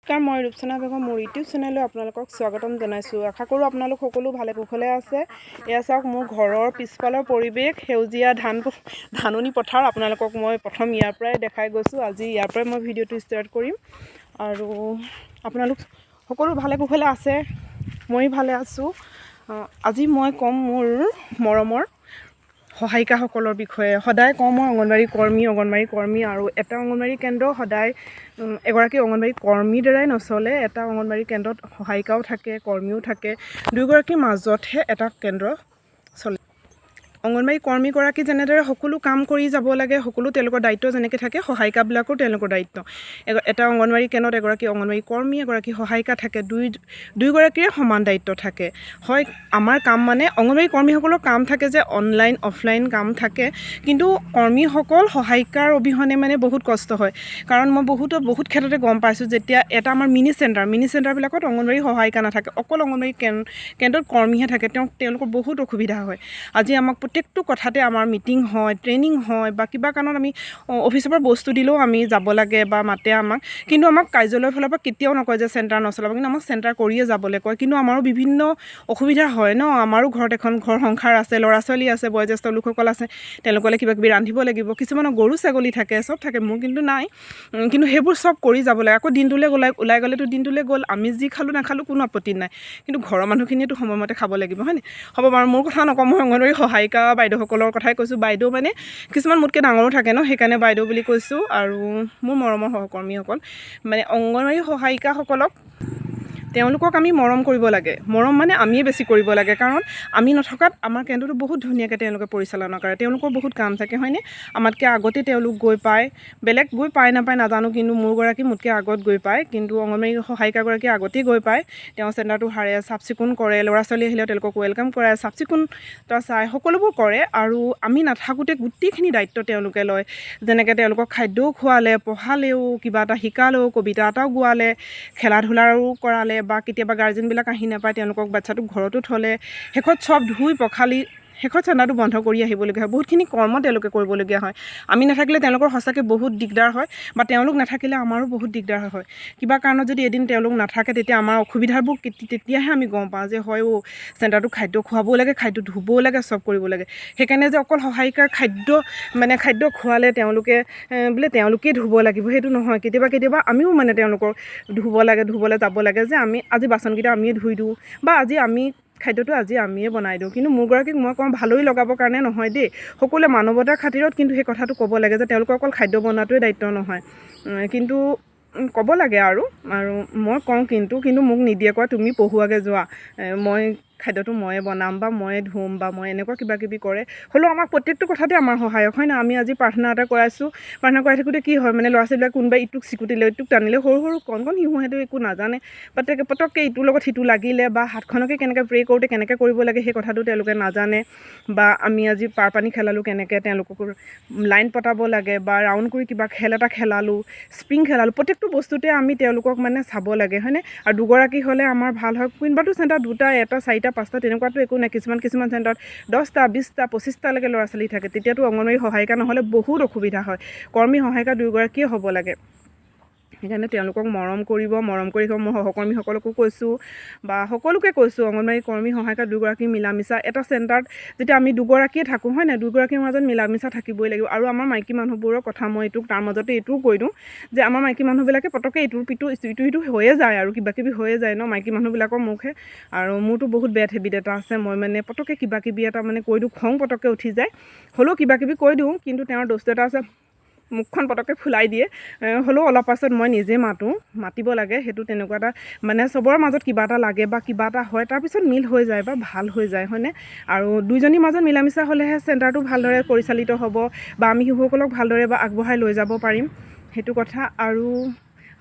নমস্কাৰ, মই ৰূপচনা বেগম মোৰ ইউটিউব চেনেললৈ আপোনালোকক স্বাগতম জনাইছোঁ। আশা কৰোঁ আপোনালোক সকলো ভালে কুশলে আছে। এয়া চাওক মোৰ ঘৰৰ পিছফালৰ পৰিৱেশ, সেউজীয়া ধাননি পথাৰ। আপোনালোকক মই প্ৰথম ইয়াৰ পৰাই দেখাই গৈছোঁ। আজি ইয়াৰ পৰাই মই ভিডিঅ'টো ষ্টাৰ্ট কৰিম। আৰু আপোনালোক সকলো ভালে কুশলে আছে, মই ভালে আছোঁ। আজি মই ক'ম মোৰ মৰমৰ সহায়িকাসকলৰ বিষয়ে। সদায় কওঁ মই অংগনবাড়ী কৰ্মী আৰু এটা অংগনবাড়ী কেন্দ্ৰ সদায় এগৰাকী অংগনবাড়ী কৰ্মীৰ দ্বাৰাই নচলে। এটা অংগনবাড়ী কেন্দ্ৰত সহায়িকাও থাকে, কৰ্মীও থাকে। দুয়োগৰাকীৰ মাজতহে এটা কেন্দ্ৰ চলে। অংগনবাড়ী কৰ্মীগৰাকী যেনেদৰে সকলো কাম কৰি যাব লাগে, সকলো তেওঁলোকৰ দায়িত্ব যেনেকৈ থাকে, সহায়িকাবিলাকৰো তেওঁলোকৰ দায়িত্ব। এটা অংগনবাড়ী কেন্দ্ৰত এগৰাকী অংগনবাড়ী কৰ্মী, এগৰাকী সহায়িকা থাকে। দুয়োগৰাকীৰে সমান দায়িত্ব থাকে। হয়, আমাৰ কাম মানে অংগনবাড়ী কৰ্মীসকলৰ কাম থাকে যে অনলাইন অফলাইন কাম থাকে, কিন্তু কৰ্মীসকল সহায়িকাৰ অবিহনে মানে বহুত কষ্ট হয়। কাৰণ মই বহুত ক্ষেত্ৰতে গম পাইছোঁ, যেতিয়া এটা আমাৰ মিনি চেণ্টাৰবিলাকত অংগনবাড়ী সহায়িকা নাথাকে, অকল অংগনবাড়ী কেন্দ্ৰত কৰ্মীহে থাকে। তেওঁলোকৰ বহুত অসুবিধা হয়। আজি আমাক প্ৰত্যেকটো কথাতে আমাৰ মিটিং হয়, ট্ৰেইনিং হয়, বা কিবা কাৰণত আমি অফিচৰ পৰা বস্তু দিলেও আমি যাব লাগে বা মাতে আমাক, কিন্তু আমাক কাৰ্যালয়ৰ ফালৰ পৰা কেতিয়াও নকয় যে চেণ্টাৰ নচলাব, কিন্তু আমাক চেণ্টাৰ কৰিয়ে যাবলৈ কয়। কিন্তু আমাৰো বিভিন্ন অসুবিধা হয় ন। আমাৰো ঘৰত এখন ঘৰ সংসাৰ আছে, ল'ৰা ছোৱালী আছে, বয়োজ্যেষ্ঠ লোকসকল আছে, তেওঁলোকলৈ কিবা কিবি ৰান্ধিব লাগিব। কিছুমানৰ গৰু ছাগলী থাকে, চব থাকে, মোৰ কিন্তু নাই। কিন্তু সেইবোৰ চব কৰি যাব লাগে। আকৌ দিনটোলৈ ওলাই গ'লেতো দিনটোলৈ গ'ল, আমি যি খালোঁ নাখালোঁ কোনো আপত্তি নাই, কিন্তু ঘৰৰ মানুহখিনিয়েতো সময়মতে খাব লাগিব, হয়নে? হ'ব বাৰু, মোৰ কথা নকওঁ, মই অংগনবাড়ী সহায়িকা বাইদেউসকলৰ কথাই কৈছোঁ। বাইদেউ মানে কিছুমান মোতকৈ ডাঙৰো থাকে ন, সেইকাৰণে বাইদেউ বুলি কৈছোঁ। আৰু মোৰ মৰমৰ সহকৰ্মীসকল মানে অংগনবাড়ী সহায়িকাসকলক, তেওঁলোকক আমি মৰম কৰিব লাগে। মৰম মানে আমিয়ে বেছি কৰিব লাগে, কাৰণ আমি নথকাত আমাৰ কেন্দ্ৰটো বহুত ধুনীয়াকৈ তেওঁলোকে পৰিচালনা কৰে। তেওঁলোকৰ বহুত কাম থাকে, হয়নে? আমাতকৈ আগতে তেওঁলোক গৈ পায়, বেলেগ গৈ পায় নাপায় নাজানো, কিন্তু মোৰগৰাকী মোতকৈ আগত গৈ পায়। কিন্তু অংগনবাড়ী সহায়িকাগৰাকী আগতেই গৈ পায়। তেওঁ চেণ্টাৰটো সাৰে, চাফ চিকুণ কৰে, ল'ৰা ছোৱালী আহিলেও তেওঁলোকক ৱেলকাম কৰায়, চাফ চিকুণতা চায়, সকলোবোৰ কৰে। আৰু আমি নাথাকোঁতে গোটেইখিনি দায়িত্ব তেওঁলোকে লয়। যেনেকৈ তেওঁলোকক খাদ্যও খোৱালে, পঢ়ালেও, কিবা এটা শিকালেও, কবিতা এটাও গোৱালে, খেলা ধূলাও কৰালে, বা কেতিয়াবা গাৰ্জেনবিলাক আহি নাপায়, তেওঁলোকক বাচ্ছাটোক ঘৰতো থ'লে, শেষত চব ধুই পখালি শেষত চেণ্টাৰটো বন্ধ কৰি আহিবলগীয়া হয়। বহুতখিনি কৰ্ম তেওঁলোকে কৰিবলগীয়া হয়। আমি নাথাকিলে তেওঁলোকৰ সঁচাকৈ বহুত দিগদাৰ হয়, বা তেওঁলোক নাথাকিলে আমাৰো বহুত দিগদাৰ হয়। কিবা কাৰণত যদি এদিন তেওঁলোক নাথাকে, তেতিয়া আমাৰ অসুবিধাবোৰ তেতিয়াহে আমি গম পাওঁ যে হয়, চেণ্টাৰটো খাদ্য খুৱাবও লাগে, খাদ্য ধুবও লাগে, চব কৰিব লাগে। সেইকাৰণে যে অকল সহায়িকাৰ খাদ্য খোৱালে তেওঁলোকে বোলে তেওঁলোকেই ধুব লাগিব, সেইটো নহয়। কেতিয়াবা আমিও মানে তেওঁলোকক ধুবলৈ যাব লাগে, যে আমি আজি বাচনকেইটা আমিয়ে ধুই দিওঁ, বা খাদ্যটো আজি আমিয়ে বনাই দিওঁ। কিন্তু মোৰগৰাকীক মই কওঁ, ভালৰি লগাবৰ কাৰণে নহয় দেই, সকলোৱে মানৱতাৰ খাতিৰত কিন্তু সেই কথাটো ক'ব লাগে যে তেওঁলোকৰ অকল খাদ্য বনোৱাটোৱে দায়িত্ব নহয়, কিন্তু ক'ব লাগে। আৰু মই কওঁ, কিন্তু মোক নিদিয়ে, কয় তুমি পঢ়ুৱাকৈ যোৱা, মই খাদ্যটো ময়ে বনাম, বা ময়ে ধুম, বা মই এনেকুৱা কিবা কিবি কৰে। হ'লেও আমাক প্ৰত্যেকটো কথাতে আমাৰ সহায়ক হয় না। আমি আজি প্ৰাৰ্থনা এটা কৰাইছোঁ, প্ৰাৰ্থনা কৰাই থাকোঁতে কি হয়, মানে ল'ৰা ছোৱালীবিলাক কোনোবাই ইটোক চিকুটিলে, ইটোক টানিলে, সৰু কণ শিশুহেঁতেও একো নাজানে, পটককৈ ইটোৰ লগত সিটো লাগিলে, বা হাতখনকে কেনেকৈ প্ৰে কৰোঁতে কেনেকৈ কৰিব লাগে সেই কথাটো তেওঁলোকে নাজানে। বা আমি আজি পাৰ পানী খেলালোঁ, কেনেকৈ তেওঁলোকক লাইন পতাব লাগে, বা ৰাউণ্ড কৰি কিবা খেল এটা খেলালোঁ, স্প্ৰিং খেলালোঁ, প্ৰত্যেকটো বস্তুতে আমি তেওঁলোকক মানে চাব লাগে, হয়নে? আৰু দুগৰাকী হ'লে আমাৰ ভাল হয়। কোনোবাটো চেণ্টাৰত 2টা, 1টা, 4টা, 5টা তেনেকুৱাতো একো নাই। কিছুমান চেণ্টাৰত 10টা, 20টা, 25টালৈকে ল'ৰা ছোৱালী থাকে। তেতিয়াতো অংগনবাড়ী সহায়িকা নহ'লে বহুত অসুবিধা হয়। কৰ্মী সহায়িকা দুয়োগৰাকীয়ে হ'ব লাগে। সেইকাৰণে তেওঁলোকক মৰম কৰি মই সহকৰ্মীসকলকো কৈছোঁ, বা সকলোকে কৈছোঁ, অংগনবাড়ী কৰ্মী সহায়িকা দুগৰাকী মিলা মিছা। এটা চেণ্টাৰত যেতিয়া আমি দুগৰাকীয়ে থাকোঁ, হয় নাই, দুগৰাকীৰ মাজত মিলা মিছা থাকিবই লাগিব। আৰু আমাৰ মাইকী মানুহবোৰৰ কথা মই তাৰ মাজতে এইটোও কৈ দিওঁ, যে আমাৰ মাইকী মানুহবিলাকে পটককৈ ইটো হৈয়ে যায়, আৰু কিবা কিবি হৈয়ে যায় ন মাইকী মানুহবিলাকৰ মুখে। আৰু মোৰতো বহুত বেড হেবিট এটা আছে, মই মানে পটককৈ কিবা কিবি এটা মানে কৈ দিওঁ, খং পটককৈ উঠি যায়। হ'লেও কিবা কিবি কৈ দিওঁ, কিন্তু তেওঁৰ দোষ এটা আছে, মুখখন পটককৈ ফুলাই দিয়ে। হ'লেও অলপ পাছত মই নিজে মাতিব লাগে। সেইটো তেনেকুৱা এটা মানে চবৰে মাজত কিবা এটা লাগে, বা কিবা এটা হয়, তাৰপিছত মিল হৈ যায় বা ভাল হৈ যায়, হয়নে? আৰু দুইজনীৰ মাজত মিলা মিছা হ'লেহে চেণ্টাৰটো ভালদৰে পৰিচালিত হ'ব, বা আমি শিশুসকলক ভালদৰে বা আগবঢ়াই লৈ যাব পাৰিম, সেইটো কথা।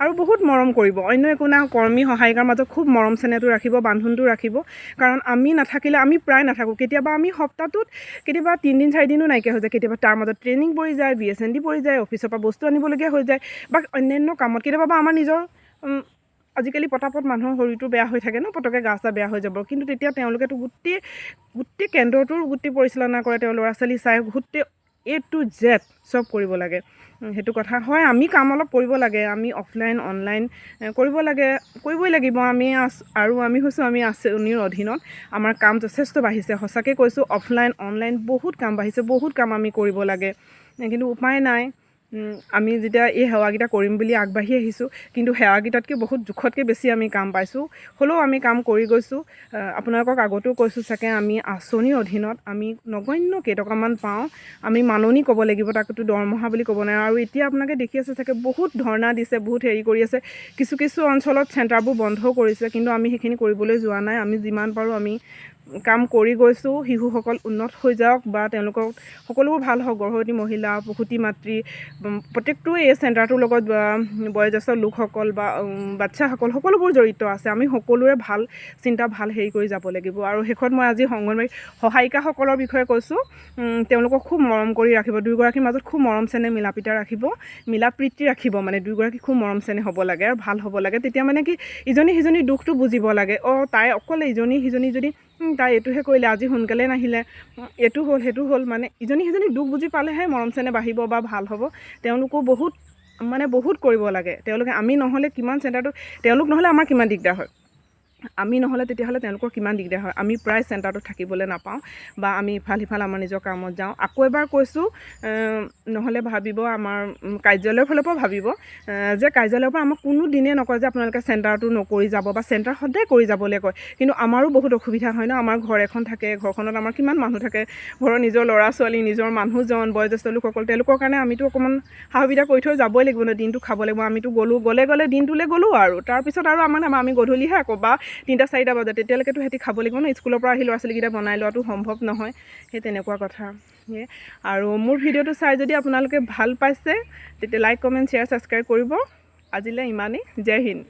আৰু বহুত মৰম কৰিব, অন্য একো নাই। কৰ্মী সহায়িকাৰ মাজত খুব মৰম চেনেহটো ৰাখিব, বান্ধোনটো ৰাখিব। কাৰণ আমি নাথাকিলে, আমি প্ৰায় নাথাকোঁ, কেতিয়াবা আমি সপ্তাহটোত 3 দিন 4 দিনো নাইকিয়া হৈ যায়। কেতিয়াবা তাৰ মাজত ট্ৰেইনিং পৰি যায়, BSND পৰি যায়, অফিচৰ পৰা বস্তু আনিবলগীয়া হৈ যায়, বা অন্যান্য কামত। কেতিয়াবা আমাৰ নিজৰ আজিকালি পটাপট মানুহৰ শৰীৰটো বেয়া হৈ থাকে ন, পটককৈ গা চা বেয়া হৈ যাব। কিন্তু তেতিয়া তেওঁলোকেতো গোটেই কেন্দ্ৰটোৰ গোটেই পৰিচালনা কৰে, তেওঁ ল'ৰা ছোৱালী চাই, গোটেই A to Z চব কৰিব লাগে সেইটো কথা হয় আমি কাম অলপ কৰিব লাগে আমি অফলাইন অনলাইন কৰিব লাগে কৰিবই লাগিব আমি আৰু আমি হৈছোঁ আমি আঁচনিৰ অধীনত আমাৰ কাম যথেষ্ট বাঢ়িছে সঁচাকৈ কৈছোঁ অফলাইন অনলাইন বহুত কাম বাঢ়িছে বহুত কাম আমি কৰিব লাগে কিন্তু উপায় নাই আমি যেতিয়া এই সেৱাকেইটা কৰিম বুলি আগবাঢ়ি আহিছোঁ কিন্তু সেৱাকেইটাতকৈ বহুত জোখতকৈ বেছি আমি কাম পাইছোঁ হ'লেও আমি কাম কৰি গৈছোঁ আপোনালোকক আগতেও কৈছোঁ চাগে আমি আঁচনিৰ অধীনত আমি নগণ্য কেইটকামান পাওঁ আমি মাননি ক'ব লাগিব তাকতো দৰমহা বুলি ক'ব নোৱাৰে আৰু এতিয়া আপোনালোকে দেখি আছে চাগে বহুত ধৰ্ণা দিছে বহুত হেৰি কৰি আছে কিছু কিছু অঞ্চলত চেণ্টাৰবোৰ বন্ধও কৰিছে কিন্তু আমি সেইখিনি কৰিবলৈ যোৱা নাই আমি যিমান পাৰোঁ আমি কাম কৰি গৈছোঁ শিশুসকল উন্নত হৈ যাওক বা তেওঁলোকক সকলোবোৰ ভাল হওক গৰ্ভৱতী মহিলা প্ৰসূতি মাতৃ প্ৰত্যেকটোৱে এই চেণ্টাৰটোৰ লগত বয়োজ্যেষ্ঠ লোকসকল বা বাচ্চাসকল সকলোবোৰ জড়িত আছে আমি সকলোৰে ভাল চিন্তা ভাল হেৰি কৰি যাব লাগিব আৰু শেষত মই আজি অংগনবাড়ী সহায়িকাসকলৰ বিষয়ে কৈছোঁ তেওঁলোকক খুব মৰম কৰি ৰাখিব দুয়োগৰাকীৰ মাজত খুব মৰম চেনেহ মিলা প্ৰীতি ৰাখিব মানে দুয়োগৰাকী খুব মৰম চেনেহ হ'ব লাগে আৰু ভাল হ'ব লাগে তেতিয়া মানে কি ইজনী সিজনী দুখটো বুজিব লাগে তাই অকলে ইজনী সিজনী যদি তাই এইটোহে কৰিলে আজি সোনকালে নাহিলে এইটো হ'ল সেইটো হ'ল মানে ইজনী সিজনী দুখ বুজি পালেহে মৰম চেনেহ বাঢ়িব বা ভাল হ'ব তেওঁলোকো বহুত কৰিব লাগে তেওঁলোকে আমি নহ'লে কিমান চেণ্টাৰটো তেওঁলোক নহ'লে আমাৰ কিমান দিগদাৰ হয় আমি নহ'লে তেতিয়াহ'লে তেওঁলোকৰ কিমান দিগদাৰ হয় আমি প্ৰায় চেণ্টাৰটোত থাকিবলৈ নাপাওঁ বা আমি ইফাল সিফাল আমাৰ নিজৰ কামত যাওঁ আকৌ এবাৰ কৈছোঁ নহ'লে ভাবিব আমাৰ কাৰ্যালয়ৰ ফালৰ পৰা ভাবিব যে কাৰ্যালয়ৰ পৰা আমাক কোনো দিনে নকয় যে আপোনালোকে চেণ্টাৰটো নকৰি যাব বা চেণ্টাৰ সদায় কৰি যাবলৈ কয় কিন্তু আমাৰো বহুত অসুবিধা হয় ন আমাৰ ঘৰ এখন থাকে ঘৰখনত আমাৰ কিমান মানুহ থাকে ঘৰৰ নিজৰ ল'ৰা ছোৱালী নিজৰ মানুহজন বয়োজ্যেষ্ঠ লোকসকল তেওঁলোকৰ কাৰণে আমিতো অকণমান সুবিধা কৰি থৈ যাবই লাগিব ন দিনটো খাব লাগিব আমিতো গ'লে দিনটোলৈ গ'লোঁ আৰু তাৰপিছত আৰু আমি গধূলিহে আকৌ বা 3-4 বজাত তেতিয়ালৈকেতো সিহঁতি খাব লাগিব ন স্কুলৰ পৰা আহি ল'ৰা ছোৱালীকেইটা বনাই লোৱাটো সম্ভৱ নহয় সেই তেনেকুৱা কথা আৰু মোৰ ভিডিঅ'টো চাই যদি আপোনালোকে ভাল পাইছে তেতিয়া লাইক কমেণ্ট শ্বেয়াৰ ছাবস্ক্ৰাইব কৰিব আজিলৈ ইমানেই জয় হিন্দ